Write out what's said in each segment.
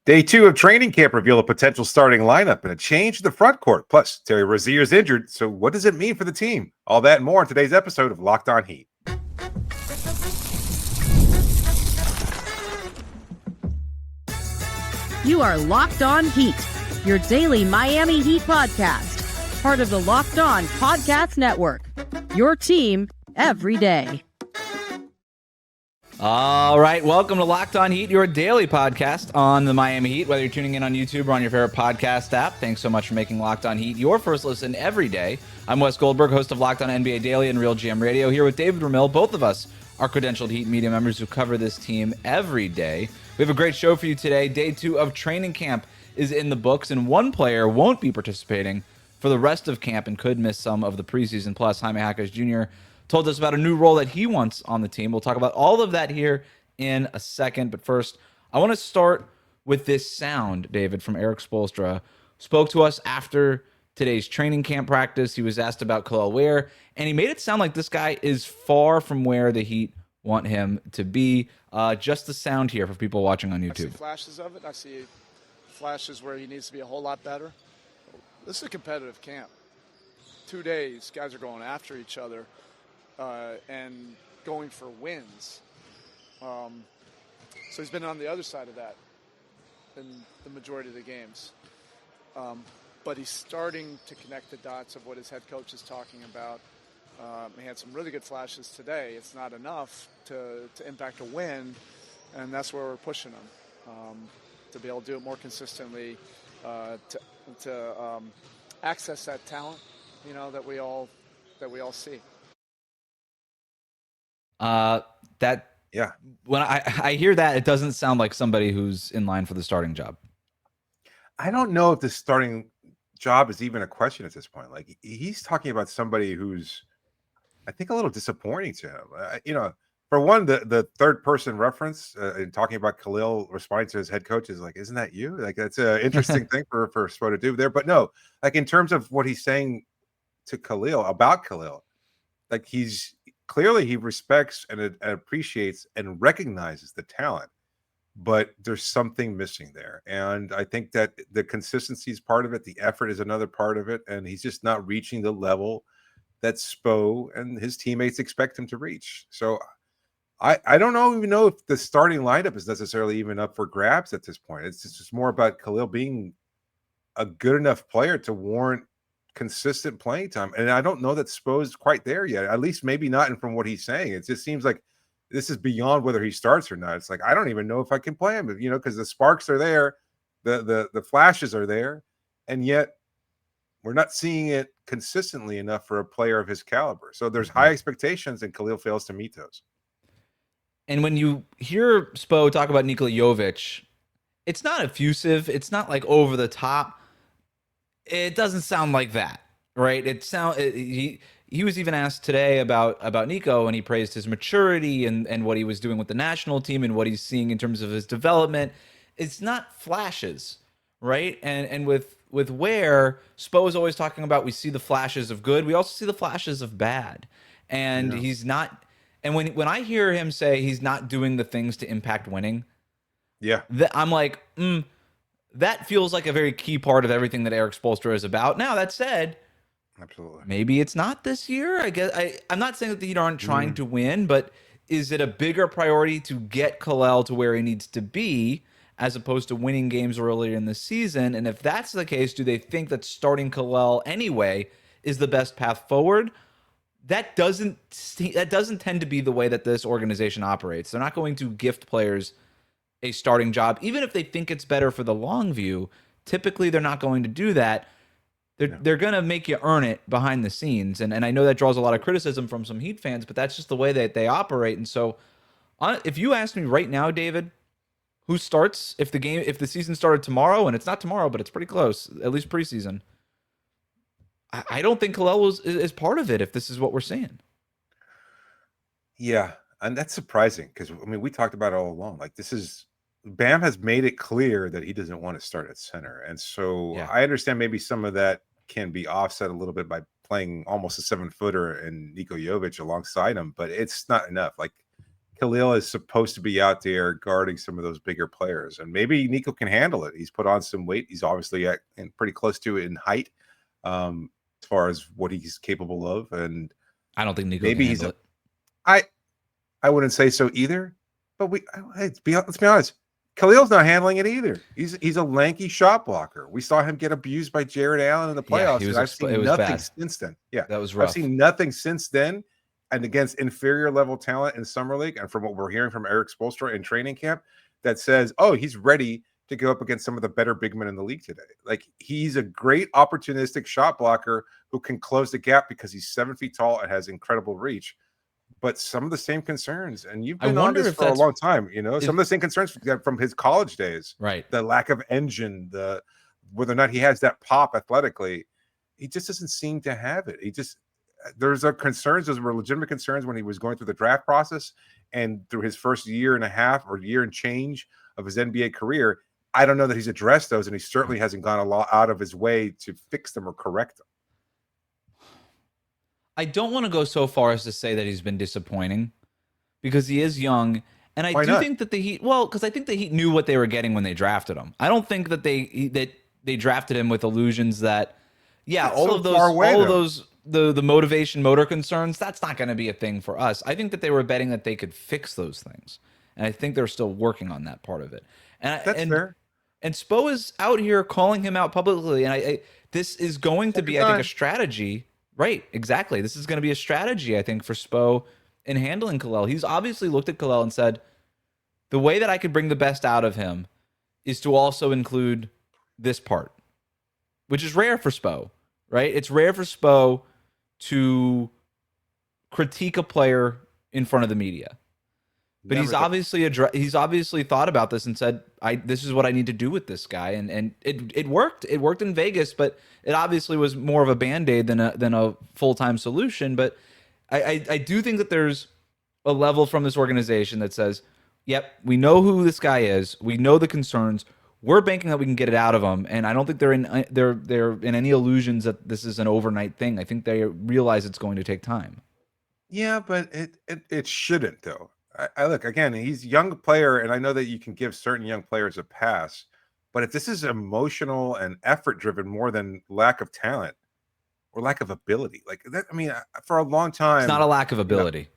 Day 2 of training camp revealed a potential starting lineup and a change to the front court. Plus, Terry Rozier is injured, so what does it mean for the team? All that and more in today's episode of Locked On Heat. You are Locked On Heat, your daily Miami Heat podcast, part of the Locked On Podcast Network, your team every day. All right, welcome to Locked On Heat, your daily podcast on the Miami Heat. Whether you're tuning in on YouTube or on your favorite podcast app, thanks so much for making Locked On Heat your first listen every day. I'm Wes Goldberg, host of Locked On NBA Daily and Real GM Radio, here with David Ramil. Both of us are credentialed Heat media members who cover this team every day. We have a great show for you today. Day 2 of training camp is in the books, and one player won't be participating for the rest of camp and could miss some of the preseason. Plus, Jaime Jaquez Jr. told us about a new role that he wants on the team. We'll talk about all of that here in a second. But first, I want to start with this sound, David, from Erik Spoelstra. Spoke to us after today's training camp practice. He was asked about Kel'el Ware, and he made it sound like this guy is far from where the Heat want him to be. Just the sound here for people watching on YouTube. I see flashes of it. I see flashes where he needs to be a whole lot better. This is a competitive camp. 2 days, guys are going after each other. And going for wins. So he's been on the other side of that in the majority of the games. But he's starting to connect the dots of what his head coach is talking about. He had some really good flashes today. It's not enough to impact a win, and that's where we're pushing him to be able to do it more consistently, to access that talent, that we all see. When I hear that, it doesn't sound like somebody who's in line for the starting job. I don't know if the starting job is even a question at this point. Like, he's talking about somebody who's, I think, a little disappointing to him. For one, the third person reference in talking about Kel'el responding to his head coach is like, isn't that you? Like, that's an interesting thing for Spo to do there. But no, like, in terms of what he's saying to Kel'el about Kel'el, like, clearly he respects and appreciates and recognizes the talent, but there's something missing there. And I think that the consistency is part of it. The effort is another part of it. And he's just not reaching the level that Spo and his teammates expect him to reach. So I don't even know if the starting lineup is necessarily even up for grabs at this point. It's just more about Kel'el being a good enough player to warrant consistent playing time, and I don't know that Spo's quite there yet. At least maybe not from what he's saying. It just seems like this is beyond whether he starts or not. It's like, I don't even know if I can play him, because the sparks are there, the flashes are there, and yet we're not seeing it consistently enough for a player of his caliber. So there's high expectations, and Kel'el fails to meet those. And when you hear Spo talk about Nikola Jovic, it's not effusive. It's not like over the top. It doesn't sound like that, right? He was even asked today about Nico, and he praised his maturity and what he was doing with the national team and what he's seeing in terms of his development. It's not flashes, right? And with Ware, Spo is always talking about, we see the flashes of good, we also see the flashes of bad, and he's not. And when I hear him say he's not doing the things to impact winning, I'm like, that feels like a very key part of everything that Erik Spoelstra is about. Now, that said, absolutely, maybe it's not this year. I guess I'm not saying that the Heat aren't trying to win, but is it a bigger priority to get Kel'el to where he needs to be as opposed to winning games earlier in the season? And if that's the case, do they think that starting Kel'el anyway is the best path forward? That doesn't tend to be the way that this organization operates. They're not going to gift players a starting job, even if they think it's better for the long view. Typically, they're not going to do that. They're going to make you earn it behind the scenes, and I know that draws a lot of criticism from some Heat fans, but that's just the way that they operate. And so, if you ask me right now, David, who starts if the season started tomorrow, and it's not tomorrow, but it's pretty close, at least preseason, I don't think Kel'el is part of it if this is what we're seeing. Yeah, and that's surprising because, we talked about it all along. Like, Bam has made it clear that he doesn't want to start at center. And so I understand maybe some of that can be offset a little bit by playing almost a 7-footer and Nikola Jovic alongside him, but it's not enough. Like, Kel'el is supposed to be out there guarding some of those bigger players, and maybe Nico can handle it. He's put on some weight. He's obviously and pretty close to it in height, as far as what he's capable of. And I don't think Nico maybe can he's handle it. I wouldn't say so either. But let's be honest. Khalil's not handling it either. He's a lanky shot blocker. We saw him get abused by Jared Allen in the playoffs. Yeah, I've seen nothing since then. Yeah, that was rough. I've seen nothing since then. And against inferior level talent in summer league, and from what we're hearing from Erik Spoelstra in training camp, that says, oh, he's ready to go up against some of the better big men in the league today. Like, he's a great opportunistic shot blocker who can close the gap because he's 7 feet tall and has incredible reach. But some of the same concerns, and you've been on this for a long time, some of the same concerns from his college days, right? The lack of engine, whether or not he has that pop athletically, he just doesn't seem to have it. Those were legitimate concerns when he was going through the draft process and through his first year and a half or year and change of his NBA career. I don't know that he's addressed those, and he certainly hasn't gone a lot out of his way to fix them or correct them. I don't want to go so far as to say that he's been disappointing, because he is young, and I think that the Heat. Well, because I think the Heat knew what they were getting when they drafted him. I don't think that they drafted him with illusions that, all of those the motivation, motor concerns. That's not going to be a thing for us. I think that they were betting that they could fix those things, and I think they're still working on that part of it. And that's fair. And Spo is out here calling him out publicly, and this is going to be, I think, a strategy. Right, exactly. This is going to be a strategy, I think, for Spo in handling Kel'el. He's obviously looked at Kel'el and said, the way that I could bring the best out of him is to also include this part, which is rare for Spo, right? It's rare for Spo to critique a player in front of the media. But he's obviously thought about this and said, this is what I need to do with this guy. And it worked. It worked in Vegas, but it obviously was more of a Band-Aid than a full-time solution. But I do think that there's a level from this organization that says, yep, we know who this guy is. We know the concerns. We're banking that we can get it out of him. And I don't think they're in any illusions that this is an overnight thing. I think they realize it's going to take time. Yeah, but it shouldn't, though. I look, again, he's a young player, and I know that you can give certain young players a pass, but if this is emotional and effort driven more than lack of talent or lack of ability, like that, I mean, for a long time, it's not a lack of ability.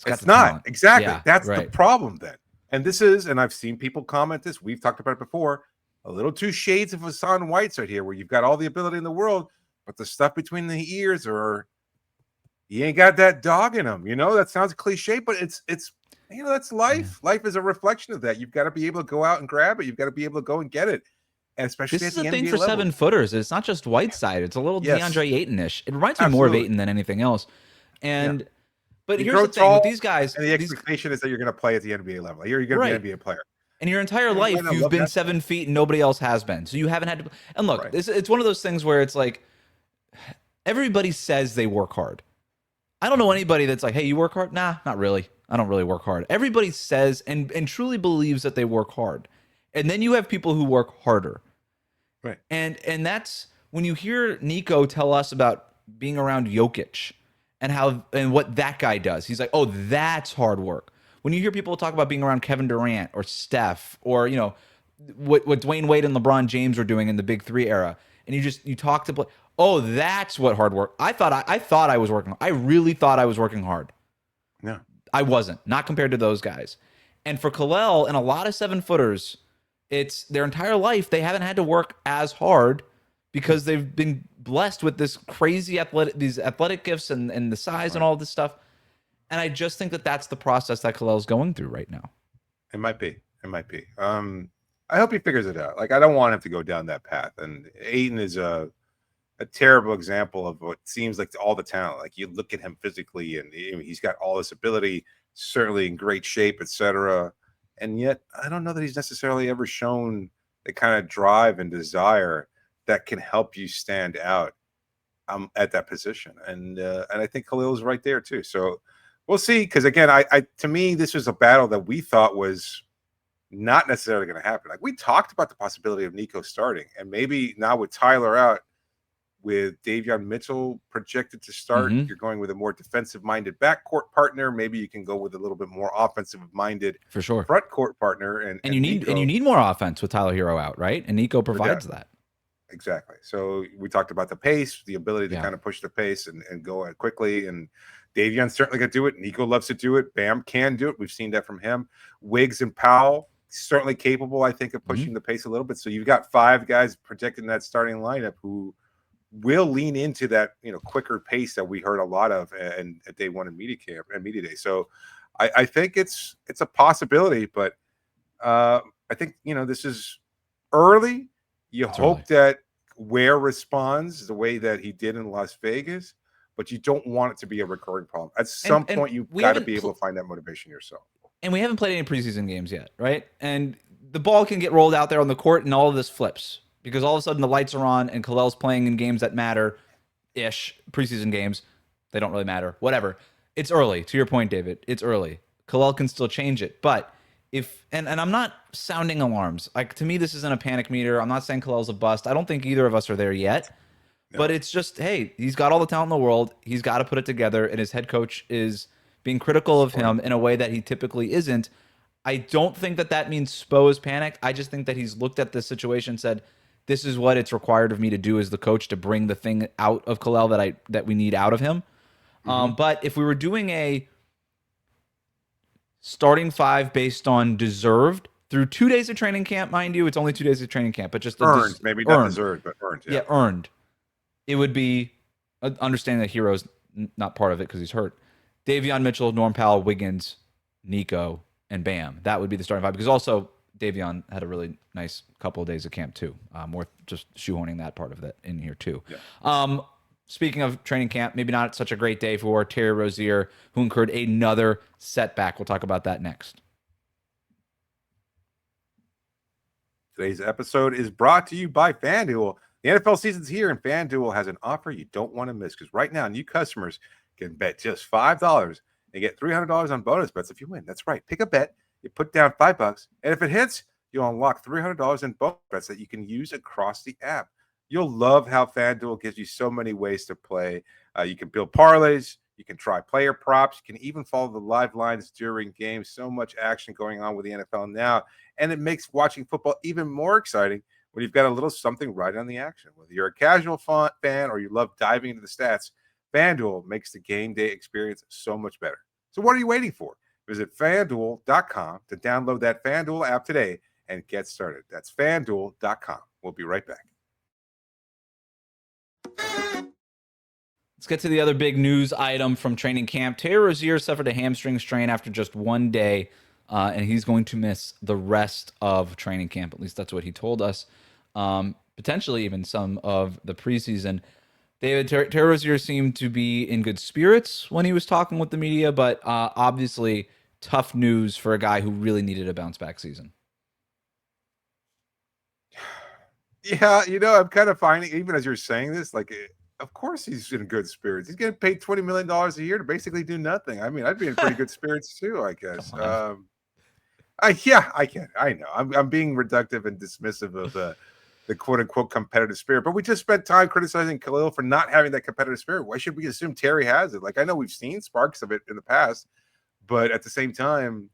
It's not talent. Exactly. Yeah, that's the problem then. And this is, and I've seen people comment this, we've talked about it before, a little too shades of Hassan Whiteside here, where you've got all the ability in the world, but the stuff between the ears, or you ain't got that dog in him. That sounds cliche, but it's that's life. Yeah. Life is a reflection of that. You've got to be able to go out and grab it. You've got to be able to go and get it. And especially this at is the a thing NBA for level. 7-footers. It's not just Whiteside. It's a little DeAndre Ayton-ish. It reminds me more of Ayton than anything else. And but here's the thing with these guys. And the expectation is that you're going to play at the NBA level. You're going to be an NBA player. And your entire life, you've been 7 feet and nobody else has been. So you haven't had to. And look, it's one of those things where it's like everybody says they work hard. I don't know anybody that's like, hey, you work hard? Nah, not really. I don't really work hard. Everybody says and truly believes that they work hard. And then you have people who work harder. Right. And that's when you hear Nico tell us about being around Jokic and what that guy does. He's like, oh, that's hard work. When you hear people talk about being around Kevin Durant or Steph or, what Dwayne Wade and LeBron James were doing in the Big Three era, and you talk to oh, that's what hard work. I thought I was working. I really thought I was working hard. No. I wasn't, not compared to those guys. And for Kel'el and a lot of 7-footers, it's their entire life they haven't had to work as hard because they've been blessed with this crazy these athletic gifts and the size and all this stuff. And I just think that that's the process that Kel'el's going through right now. It might be. I hope he figures it out. Like, I don't want him to go down that path. And Ayton is a terrible example of what seems like all the talent. Like, you look at him physically and he's got all this ability, certainly in great shape, etc. And yet I don't know that he's necessarily ever shown the kind of drive and desire that can help you stand out at that position. And I think Kel'el is right there too. So we'll see. Because again, to me, this was a battle that we thought was not necessarily going to happen. Like, we talked about the possibility of Nico starting, and maybe now with Tyler out, with Davion Mitchell projected to start. Mhm. You're going with a more defensive-minded backcourt partner. Maybe you can go with a little bit more offensive-minded For sure. front court partner. And you need more offense with Tyler Hero out, right? And Nico provides that. Exactly. So we talked about the pace, the ability to kind of push the pace and go out quickly. And Davion's certainly going to do it. Nico loves to do it. Bam can do it. We've seen that from him. Wiggs and Powell, certainly capable, I think, of pushing the pace a little bit. So you've got 5 guys projecting that starting lineup who will lean into that, quicker pace that we heard a lot of and at day one in media camp and media day. So I think it's a possibility, but I think, this is early. You hope that Ware responds the way that he did in Las Vegas, but you don't want it to be a recurring problem. At some point, you've got to be able to find that motivation yourself. And we haven't played any preseason games yet, right? And the ball can get rolled out there on the court and all of this flips because all of a sudden the lights are on and Kel'el's playing in games that matter-ish, preseason games. They don't really matter. Whatever. It's early. To your point, David, it's early. Kel'el can still change it, but and I'm not sounding alarms. Like, to me, this isn't a panic meter. I'm not saying Kel'el's a bust. I don't think either of us are there yet. No. But it's just, hey, he's got all the talent in the world. He's got to put it together, and his head coach is being critical of him in a way that he typically isn't. I don't think that means Spo is panicked. I just think that he's looked at this situation and said, this is what it's required of me to do as the coach to bring the thing out of Kel'el that we need out of him. But if we were doing a starting 5 based on deserved through 2 days of training camp, mind you, it's only 2 days of training camp, but just earned, maybe not deserved, but earned. Yeah, earned. It would be understanding that Hero's not part of it because he's hurt. Davion Mitchell, Norm Powell, Wiggins, Nico, and Bam. That would be the starting 5 because also Davion had a really nice couple of days of camp too. Worth just shoehorning that part of that in here too. Yeah. Speaking of training camp, maybe not such a great day for Terry Rozier, who incurred another setback. We'll talk about that next. Today's episode is brought to you by FanDuel. The NFL season's here, and FanDuel has an offer you don't want to miss because right now, new customers can bet just $5 and get $300 on bonus bets if you win. That's right. Pick a bet, you put down $5, and if it hits, you'll unlock $300 in bonus bets that you can use across the app. You'll love how FanDuel gives you so many ways to play. You can build parlays. You can try player props. You can even follow the live lines during games. So much action going on with the NFL now. And it makes watching football even more exciting when you've got a little something right on the action. Whether you're a casual fan or you love diving into the stats, FanDuel makes the game day experience so much better. So what are you waiting for? Visit FanDuel.com to download that FanDuel app today and get started. That's FanDuel.com. We'll be right back. Let's get to the other big news item from training camp. Terry Rozier suffered a hamstring strain after just 1 day, and he's going to miss the rest of training camp. At least that's what he told us. Potentially even some of the preseason. David, Terry Rozier seemed to be in good spirits when he was talking with the media, but obviously tough news for a guy who really needed a bounce-back season. Yeah, I'm kind of finding, even as you're saying this, of course he's in good spirits. He's getting paid $20 million a year to basically do nothing. I mean, I'd be in pretty good spirits too, I guess. I can. I know. I'm being reductive and dismissive of the quote-unquote competitive spirit. But we just spent time criticizing Kel'el for not having that competitive spirit. Why should we assume Terry has it? I know we've seen sparks of it in the past, but at the same time,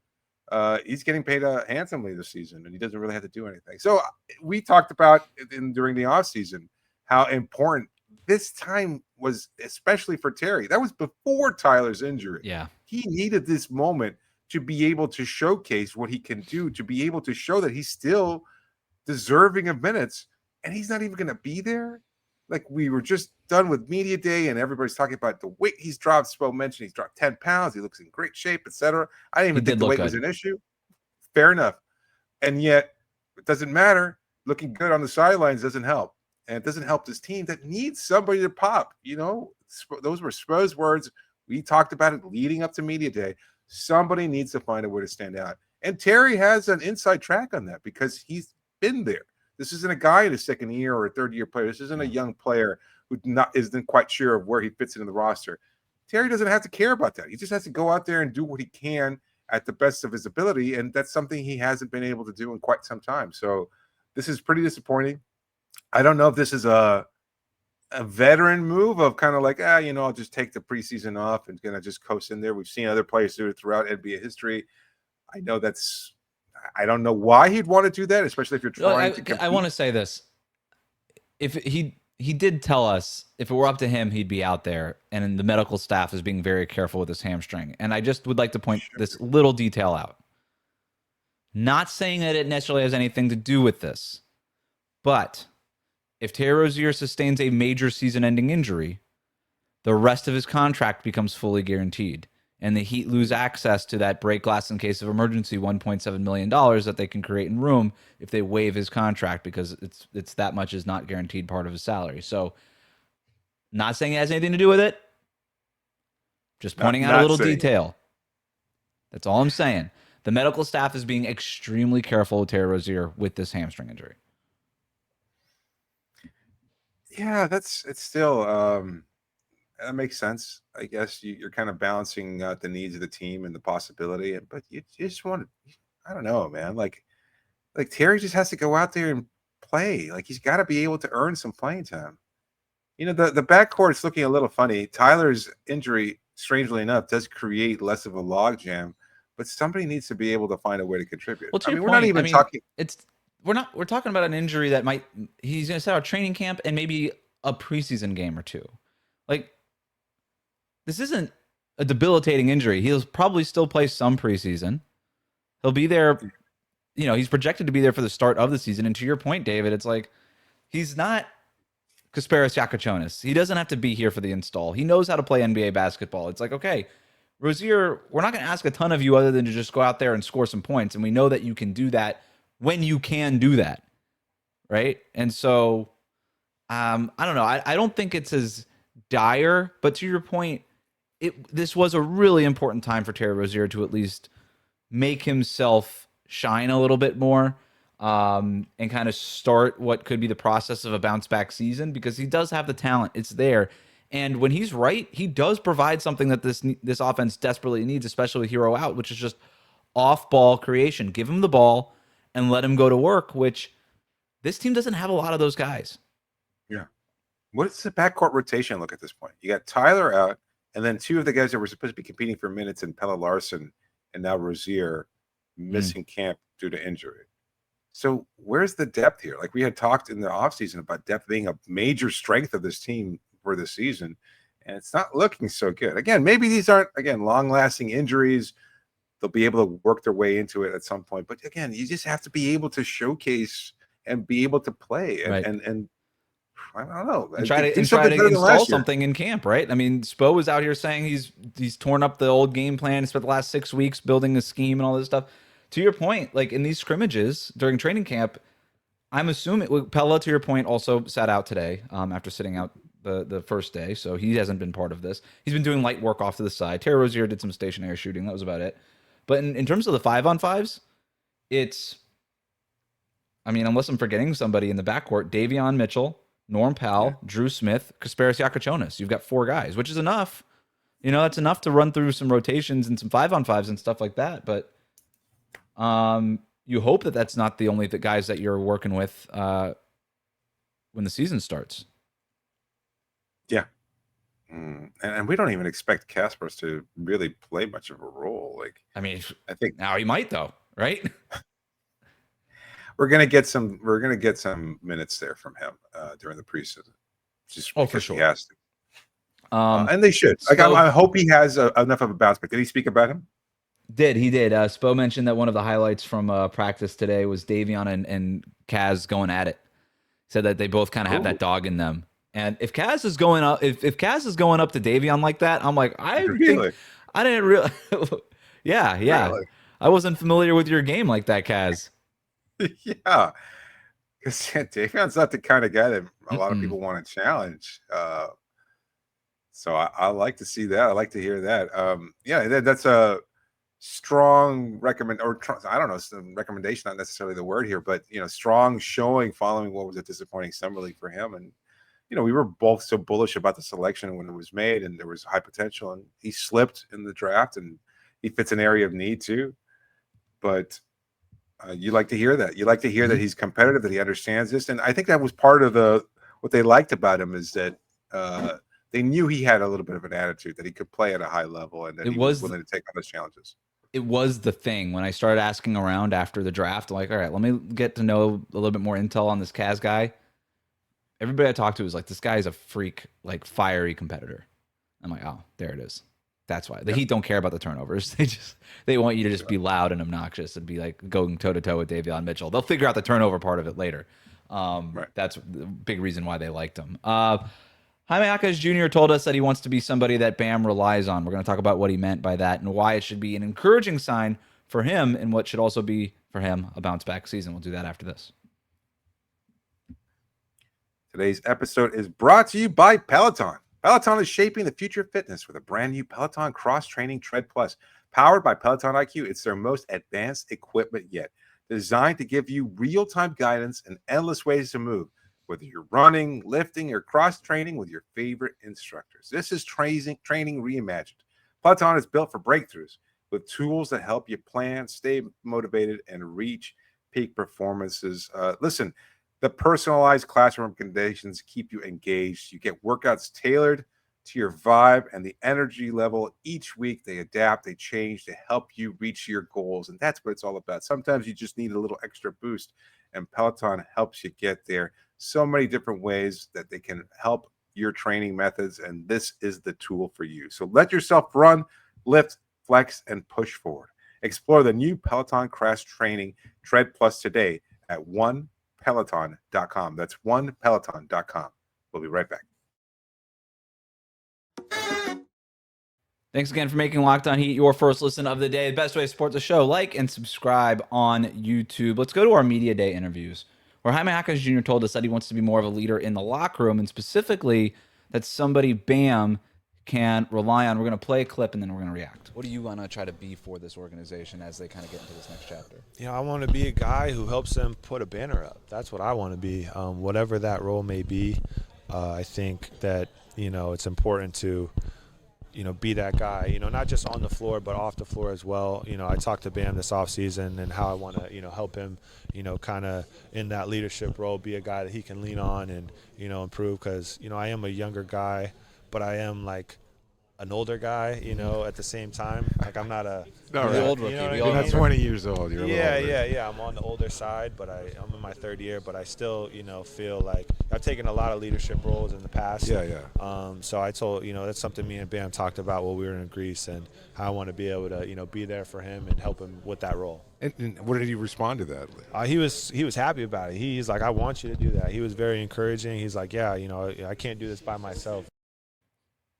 he's getting paid handsomely this season, and he doesn't really have to do anything. So we talked about during the offseason how important this time was, especially for Terry. That was before Tyler's injury. Yeah. He needed this moment to be able to showcase what he can do, to be able to show that he's still deserving of minutes, and he's not even going to be there. We were just done with media day, and everybody's talking about the weight he's dropped. Spo mentioned he's dropped 10 pounds. He looks in great shape, etc. I didn't even think the weight was an issue. Fair enough. And yet, it doesn't matter. Looking good on the sidelines doesn't help. And it doesn't help this team that needs somebody to pop. Those were Spo's words. We talked about it leading up to media day. Somebody needs to find a way to stand out. And Terry has an inside track on that because he's been there. This isn't a guy in his second year or a third-year player. This isn't a young player who isn't quite sure of where he fits into the roster. Terry doesn't have to care about that. He just has to go out there and do what he can at the best of his ability, and that's something he hasn't been able to do in quite some time. So this is pretty disappointing. I don't know if this is a a veteran move of kind of like, I'll just take the preseason off and gonna just coast in there. We've seen other players do it throughout NBA history. I don't know why he'd want to do that, especially if you're trying to compete. I want to say this. If he did tell us if it were up to him, he'd be out there, and the medical staff is being very careful with his hamstring. And I just would like to point this little detail out. Not saying that it necessarily has anything to do with this, but if Terry Rozier sustains a major season-ending injury, the rest of his contract becomes fully guaranteed, and the Heat lose access to that break glass in case of emergency $1.7 million that they can create in room if they waive his contract, because it's that much is not guaranteed part of his salary. So, not saying it has anything to do with it, just pointing out a little detail. That's all I'm saying. The medical staff is being extremely careful with Terry Rozier with this hamstring injury. Yeah, it's still that makes sense. I guess you're kind of balancing out the needs of the team and the possibility, but you just want to. I don't know, man. Like Terry just has to go out there and play. Like he's got to be able to earn some playing time. The backcourt's looking a little funny. Tyler's injury, strangely enough, does create less of a logjam, but somebody needs to be able to find a way to contribute. Well, we're not even talking. We're talking about an injury that he's going to set out training camp and maybe a preseason game or two. Like, this isn't a debilitating injury. He'll probably still play some preseason. He'll be there. He's projected to be there for the start of the season. And to your point, David, it's like he's not Kasparas Yakachonis. He doesn't have to be here for the install. He knows how to play NBA basketball. It's like, okay, Rozier, we're not going to ask a ton of you other than to just go out there and score some points. And we know that you can do that when you can do that, right? And so, I don't know. I don't think it's as dire, but to your point, this was a really important time for Terry Rozier to at least make himself shine a little bit more, and kind of start what could be the process of a bounce back season, because he does have the talent. It's there. And when he's right, he does provide something that this offense desperately needs, especially with Hero out, which is just off-ball creation. Give him the ball and let him go to work, which this team doesn't have a lot of those guys. Yeah. What does the backcourt rotation look at this point? You got Tyler out, and then two of the guys that were supposed to be competing for minutes in Pelle Larsson and now Rozier missing camp due to injury. So where's the depth here? Like we had talked in the offseason about depth being a major strength of this team for the season, and it's not looking so good. Again, maybe these aren't, long-lasting injuries. They'll be able to work their way into it at some point. But again, you just have to be able to showcase and be able to play. And I don't know. And try to install something in camp, right? I mean, Spo was out here saying he's torn up the old game plan. He spent the last 6 weeks building a scheme and all this stuff. To your point, like in these scrimmages during training camp, I'm assuming Pella, to your point, also sat out today after sitting out the first day. So he hasn't been part of this. He's been doing light work off to the side. Terry Rozier did some stationary shooting. That was about it. But in terms of the 5-on-5s, unless I'm forgetting somebody in the backcourt, Davion Mitchell, Norm Powell, Drew Smith, Kasparas Yakachonis. You've got 4 guys, which is enough. That's enough to run through some rotations and some 5-on-5s and stuff like that. But you hope that that's not the only guys that you're working with when the season starts. Yeah. And we don't even expect Kasparas to really play much of a role. I think now he might, though, right? We're gonna get some minutes there from him during the preseason. Just for sure. He has to. And they should. I hope he has enough of a bounce back. Did he speak about him? He did. Spo mentioned that one of the highlights from practice today was Davion and Kaz going at it. Said that they both kind of have that dog in them. And if Kaz is going up, if Kaz is going up to Davion like that, I'm like, I didn't really. Yeah. Really? I wasn't familiar with your game like that, Kaz. Yeah, because Davion's not the kind of guy that a lot of people want to challenge. So I like to see that. I like to hear that. That's a strong recommendation, not necessarily the word here, but strong showing following what was a disappointing summer league for him. And we were both so bullish about the selection when it was made, and there was high potential, and he slipped in the draft, and he fits an area of need too. But you like to hear that. You like to hear that he's competitive, that he understands this, and I think that was part of what they liked about him, is that they knew he had a little bit of an attitude, that he could play at a high level, and that he was willing to take on those challenges. It was the thing when I started asking around after the draft. I'm like, all right, let me get to know a little bit more intel on this Kaz guy. Everybody I talked to was like, this guy is a freak, like fiery competitor. I'm like, oh, there it is. That's why the Heat don't care about the turnovers. They want you to just be loud and obnoxious and be like going toe to toe with Davion Mitchell. They'll figure out the turnover part of it later. That's the big reason why they liked him. Jaime Jaquez Jr. told us that he wants to be somebody that Bam relies on. We're going to talk about what he meant by that and why it should be an encouraging sign for him and what should also be for him a bounce back season. We'll do that after this. Today's episode is brought to you by Peloton. Peloton is shaping the future of fitness with a brand new Peloton cross-training Tread Plus. Powered by Peloton IQ, it's their most advanced equipment yet. Designed to give you real-time guidance and endless ways to move, whether you're running, lifting, or cross-training with your favorite instructors. This is training reimagined. Peloton is built for breakthroughs with tools that help you plan, stay motivated, and reach peak performances. Listen, the personalized classroom recommendations keep you engaged. You get workouts tailored to your vibe and the energy level. Each week they adapt, they change to help you reach your goals. And that's what it's all about. Sometimes you just need a little extra boost, and Peloton helps you get there. So many different ways that they can help your training methods, and this is the tool for you. So let yourself run, lift, flex, and push forward. Explore the new Peloton Cross Training Tread Plus today at onepeloton.com. That's onepeloton.com. We'll be right back. Thanks again for making Locked On Heat your first listen of the day. The best way to support the show, like and subscribe on YouTube. Let's go to our Media Day interviews, where Jaime Jaquez Jr. told us that he wants to be more of a leader in the locker room, and specifically that somebody Bam can rely on. We're going to play a clip, and then we're going to react. What do you want to try to be for this organization as they kind of get into this next chapter? You know, I want to be a guy who helps them put a banner up. That's what I want to be, whatever that role may be. I think that, you know, it's important to, you know, be that guy, you know, not just on the floor, but off the floor as well. You know, I talked to Bam this offseason and how I want to, you know, help him, you know, kind of in that leadership role, be a guy that he can lean on and, you know, improve. Because, you know, I am a younger guy, but I am like an older guy, you know, at the same time. Like, I'm not a old rookie. You know You're not 20 years old. You're yeah. I'm on the older side, but I'm in my third year, but I still, you know, feel like I've taken a lot of leadership roles in the past. So I told, you know, that's something me and Bam talked about while we were in Greece, and how I want to be able to, you know, be there for him and help him with that role. And what did he respond to that? He was happy about it. He's like, I want you to do that. He was very encouraging. He's like, yeah, you know, I can't do this by myself.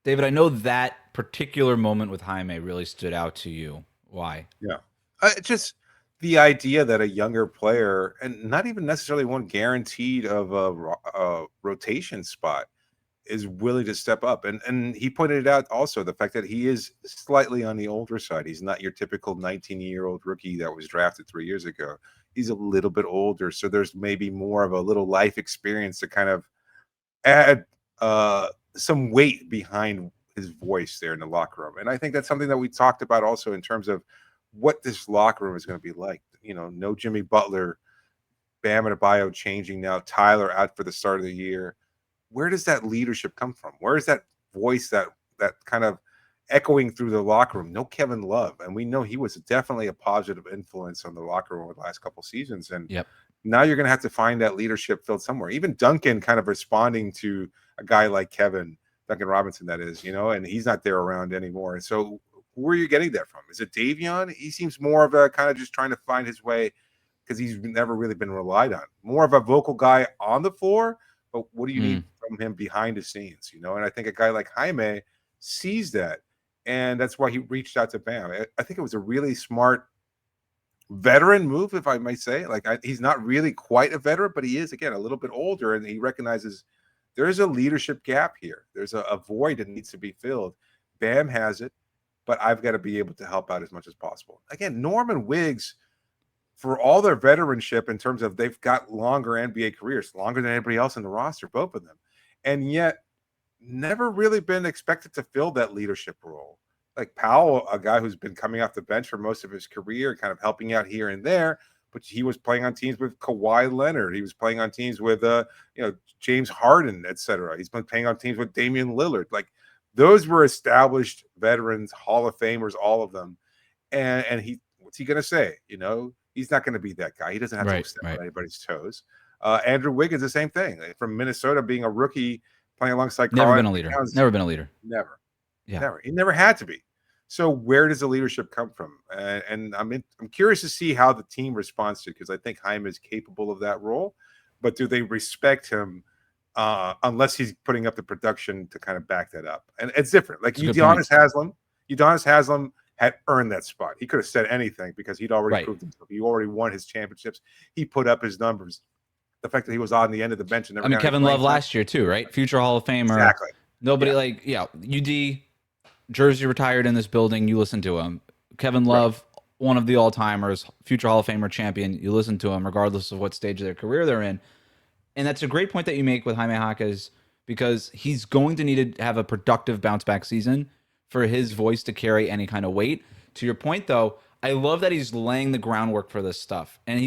David, I know that particular moment with Jaime really stood out to you. Why? Yeah. Just the idea that a younger player, and not even necessarily one guaranteed of a rotation spot, is willing to step up. And he pointed it out also, the fact that he is slightly on the older side. He's not your typical 19-year-old rookie that was drafted 3 years ago. He's a little bit older, so there's maybe more of a little life experience to kind of add some weight behind his voice there in the locker room. And I think that's something that we talked about also in terms of what this locker room is going to be like. You know, no Jimmy Butler, Bam Adebayo changing now, Tyler out for the start of the year. Where does that leadership come from? Where is that voice that kind of echoing through the locker room? No Kevin Love. And we know he was definitely a positive influence on the locker room over the last couple seasons. And now you're going to have to find that leadership filled somewhere. Even Duncan kind of responding to a guy like Duncan Robinson, that is, you know, and he's not there around anymore. So who are you getting that from? Is it Davion? He seems more of a kind of just trying to find his way because he's never really been relied on. More of a vocal guy on the floor, but what do you need from him behind the scenes, you know? And I think a guy like Jaime sees that, and that's why he reached out to Bam. I think it was a really smart veteran move, if I might say. Like, he's not really quite a veteran, but he is, again, a little bit older, and he recognizes there's a leadership gap here. There's a void that needs to be filled. Bam has it, but I've got to be able to help out as much as possible. Again, Norm and Wiggs, for all their veteranship in terms of they've got longer NBA careers, longer than anybody else in the roster, both of them, and yet never really been expected to fill that leadership role. Like Powell, a guy who's been coming off the bench for most of his career, kind of helping out here and there, but he was playing on teams with Kawhi Leonard. He was playing on teams with James Harden, etc. He's been playing on teams with Damian Lillard. Like those were established veterans, Hall of Famers, all of them. And what's he gonna say? He's not gonna be that guy. He doesn't have to step on anybody's toes. Andrew Wiggins, the same thing. From Minnesota, being a rookie, playing alongside Never Karl been a leader. Towns. Never been a leader. Never. Yeah. Never. He never had to be. So where does the leadership come from? And I'm curious to see how the team responds to it, because I think Jaime is capable of that role. But do they respect him unless he's putting up the production to kind of back that up? And it's different. Like Udonis Haslem had earned that spot. He could have said anything because he'd already proved himself. He already won his championships. He put up his numbers. The fact that he was on the end of the bench and never Kevin Love last year too, right? Future Hall of Famer. Exactly. Nobody UD jersey retired in this building. You listen to him. Kevin Love, one of the all-timers, future Hall of Famer champion. You listen to him regardless of what stage of their career they're in. And that's a great point that you make with Jaime Jaquez, because he's going to need to have a productive bounce-back season for his voice to carry any kind of weight. To your point, though, I love that he's laying the groundwork for this stuff. And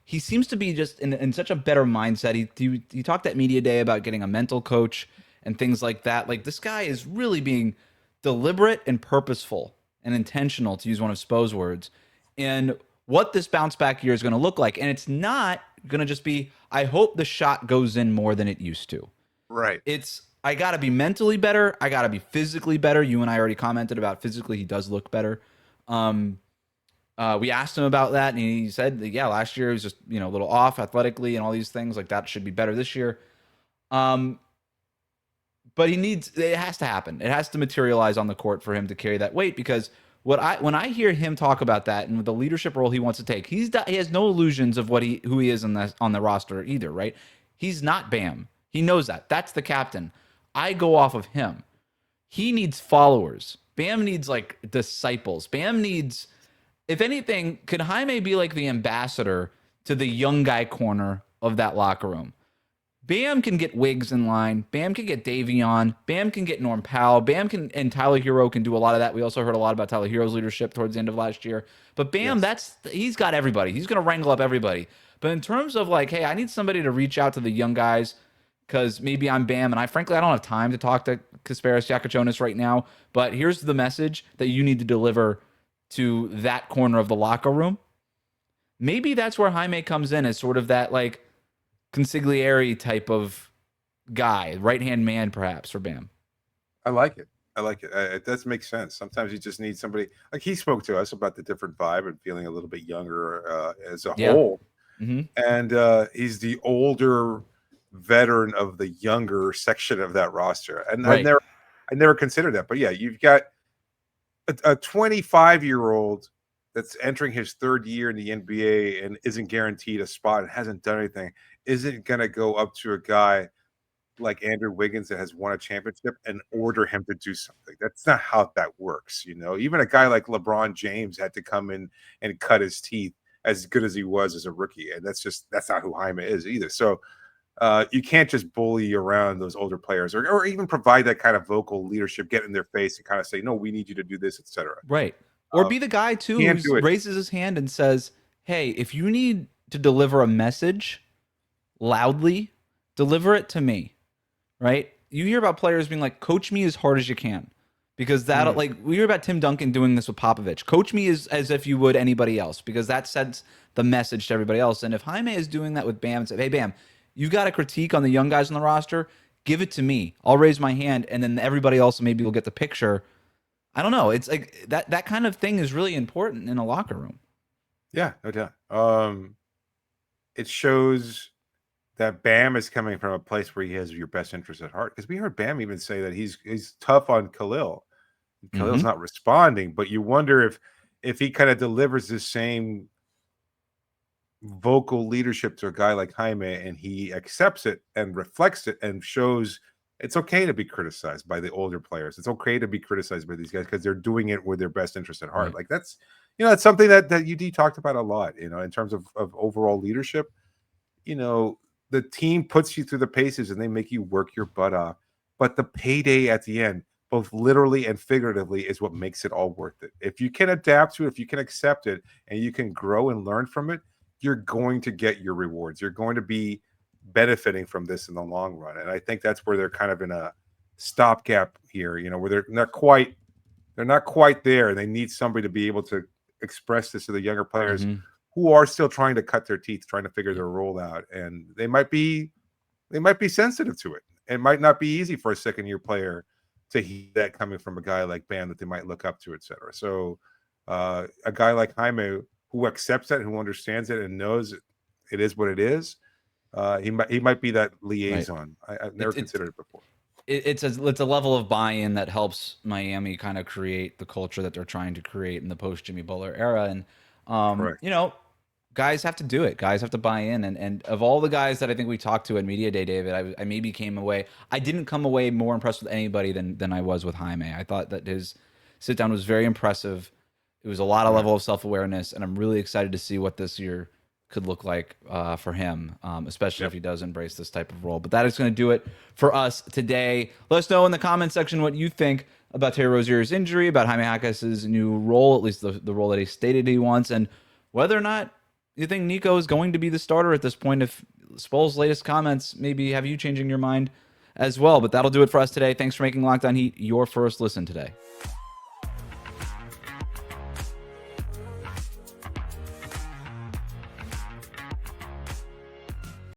he seems to be just in such a better mindset. He talked at Media Day about getting a mental coach and things like that. Like, this guy is really being deliberate and purposeful and intentional, to use one of Spo's words, and what this bounce back year is going to look like. And it's not going to just be, I hope the shot goes in more than it used to. Right. It's, I got to be mentally better. I got to be physically better. You and I already commented about physically he does look better. We asked him about that, and he said that, last year he was just, a little off athletically and all these things. Like, that should be better this year. But it has to happen. It has to materialize on the court for him to carry that weight, because when I hear him talk about that and the leadership role he wants to take, he has no illusions of who he is on the roster either, right? He's not Bam. He knows that. That's the captain. I go off of him. He needs followers. Bam needs disciples. Bam needs, if anything, could Jaime be like the ambassador to the young guy corner of that locker room? Bam can get Wiggs in line. Bam can get Davion. Bam can get Norm Powell. And Tyler Hero can do a lot of that. We also heard a lot about Tyler Hero's leadership towards the end of last year. But Bam, he's got everybody. He's going to wrangle up everybody. But in terms of hey, I need somebody to reach out to the young guys, because maybe I'm Bam, and I don't have time to talk to Kasparis Giacochonis right now. But here's the message that you need to deliver to that corner of the locker room. Maybe that's where Jaime comes in as sort of that consigliere type of guy, right-hand man perhaps for Bam. I like it. It does make sense. Sometimes you just need somebody, like he spoke to us about the different vibe and feeling a little bit younger as a whole. Mm-hmm. And he's the older veteran of the younger section of that roster. And I never considered that. But yeah, you've got a 25-year-old that's entering his third year in the NBA and isn't guaranteed a spot and hasn't done anything, isn't going to go up to a guy like Andrew Wiggins that has won a championship and order him to do something. That's not how that works. Even a guy like LeBron James had to come in and cut his teeth as good as he was as a rookie. And that's not who Jaime is either. So you can't just bully around those older players or even provide that kind of vocal leadership, get in their face and kind of say, no, we need you to do this, etc. Right. Or be the guy too who raises his hand and says, hey, if you need to deliver a message loudly, deliver it to me. Right? You hear about players being like, coach me as hard as you can. Because that, we hear about Tim Duncan doing this with Popovich. Coach me as if you would anybody else, because that sends the message to everybody else. And if Jaime is doing that with Bam and say, hey, Bam, you've got a critique on the young guys on the roster, give it to me. I'll raise my hand, and then everybody else maybe will get the picture. I don't know. It's like that kind of thing is really important in a locker room. Yeah, no doubt. It shows that Bam is coming from a place where he has your best interest at heart. Because we heard Bam even say that he's tough on Kel'el. Khalil's not responding, but you wonder if he kind of delivers the same vocal leadership to a guy like Jaime, and he accepts it and reflects it and shows it's okay to be criticized by the older players. It's okay to be criticized by these guys because they're doing it with their best interest at heart. Right. Like that's something that UD talked about a lot, in terms of overall leadership. The team puts you through the paces and they make you work your butt off. But the payday at the end, both literally and figuratively, is what makes it all worth it. If you can adapt to it, if you can accept it, and you can grow and learn from it, you're going to get your rewards. You're going to be benefiting from this in the long run. And I think that's where they're kind of in a stopgap here, where they're not quite there. They need somebody to be able to express this to the younger players who are still trying to cut their teeth, trying to figure their role out. And they might be sensitive to it. It might not be easy for a second-year player to hear that coming from a guy like Bam that they might look up to, et cetera. So a guy like Jaime who accepts that, who understands it and knows it is what it is, he might be that liaison. Right. I've never considered it before. It's a level of buy-in that helps Miami kind of create the culture that they're trying to create in the post-Jimmy Butler era. And, guys have to do it. Guys have to buy in. And of all the guys that I think we talked to at Media Day, David, I maybe came away. I didn't come away more impressed with anybody than I was with Jaime. I thought that his sit-down was very impressive. It was a lot of level of self-awareness, and I'm really excited to see what this year could look like for him, especially if he does embrace this type of role. But that is going to do it for us today. Let us know in the comment section what you think about Terry Rozier's injury, about Jaime Jaquez's new role, at least the role that he stated he wants, and whether or not you think Nico is going to be the starter at this point. If Spoel's latest comments maybe have you changing your mind as well. But that'll do it for us today. Thanks for making Locked On Heat your first listen today.